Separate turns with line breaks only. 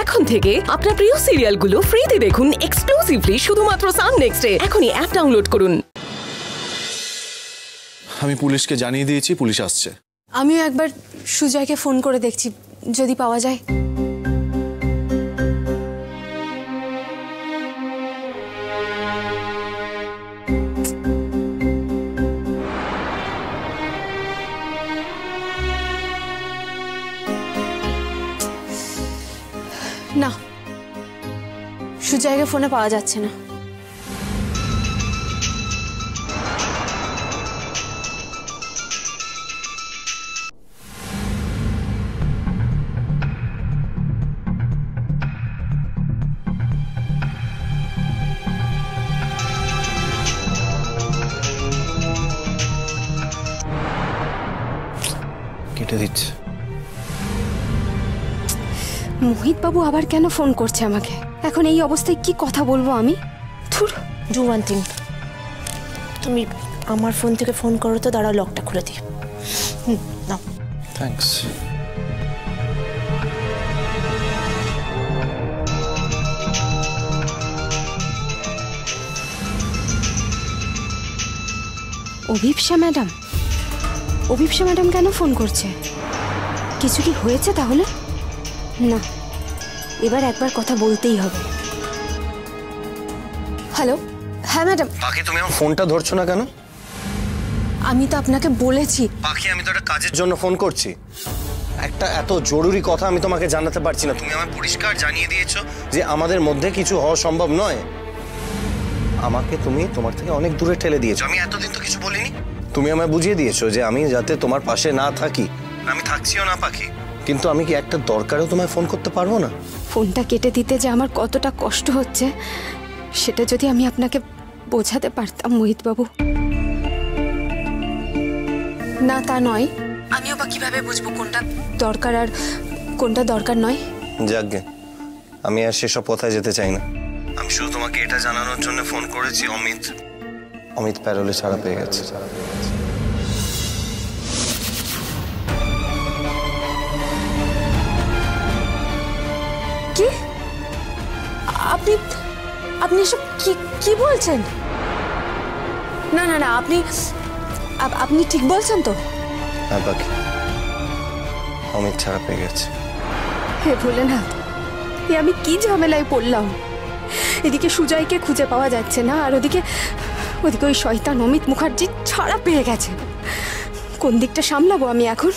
এখন থেকে আপনার প্রিয় সিরিয়ালগুলো ফ্রিতে দেখুন এক্সক্লুসিভলি শুধুমাত্র সান নেক্সটে। এখনই অ্যাপ ডাউনলোড করুন।
আমি পুলিশকে জানিয়ে দিয়েছি, পুলিশ আসছে।
আমিও একবার সুজয়কে ফোন করে দেখছি যদি পাওয়া যায়। না, সুজয়কে ফোনে পাওয়া যাচ্ছে না।
কেটে দিচ্ছে।
মোহিত বাবু আবার কেন ফোন করছে আমাকে? এখন এই অবস্থায় কি কথা বলবো আমি? ধুর।
ডু ওয়ান থিং, তুমি আমার ফোন থেকে ফোন করো তো, দাঁড়াও লকটা খুলে দিই। নাও।
থ্যাঙ্কস।
অভিপ্সা ম্যাডাম? অভিপ্সা ম্যাডাম কেন ফোন করছে? কিছু কি হয়েছে তাহলে? না, এবার একবার কথা বলতেই হবে। হ্যালো, হ্যাঁ ম্যাডাম।
পাখি, তুমি আমার ফোনটা ধরছো না কেন?
আমি তো আপনাকে বলেছি।
পাখি, আমি তো একটা কাজের জন্য ফোন করছি। একটা এত জরুরি কথা আমি তোমাকে জানাতে পারছি না। তুমি আমায় পরিষ্কার জানিয়ে দিয়েছো যে আমাদের মধ্যে কিছু হওয়া সম্ভব নয়। আমাকে তুমি তোমার থেকে অনেক দূরে ঠেলে দিয়েছো। আমি এতদিন তো কিছু বলিনি। তুমি আমায় বুঝিয়ে দিয়েছো যে আমি যাতে তোমার পাশে না থাকি। আমি থাকছিও না পাখি, কিন্তু আমি কি একটা দরকারেও তোমায় ফোন করতে পারবো না?
ফোনটা কেটে দিতে যে আমার কতটা কষ্ট হচ্ছে সেটা যদি আমি আপনাকে বোঝাতে পারতাম মোহিত বাবু। না, তা নয়। আমিও বা কিভাবে বুঝবো কোনটা দরকার আর কোনটা দরকার নয়?
যাকগে, আমি আর সেসব কথায় যেতে চাই না। আমি শুধু তোমাকে এটা জানানোর জন্য ফোন করেছি, অমিত প্যারোলে ছাড়া পেয়ে গেছে।
কি? আপনি আপনি এসব কি বলছেন? না না না, আপনি ঠিক বলছেন তো?
হ্যাঁ পাখি, অমিত ছাড়া পেয়ে গেছে।
হে ভোলেনাথ, এ আমি কি ঝামেলায় পড়লাম! এদিকে সুজয়কে খুঁজে পাওয়া যাচ্ছে না, আর ওদিকে ওই শয়তান অমিত মুখার্জি ছাড়া পেয়ে গেছে। কোন দিকটা সামলাবো আমি এখন?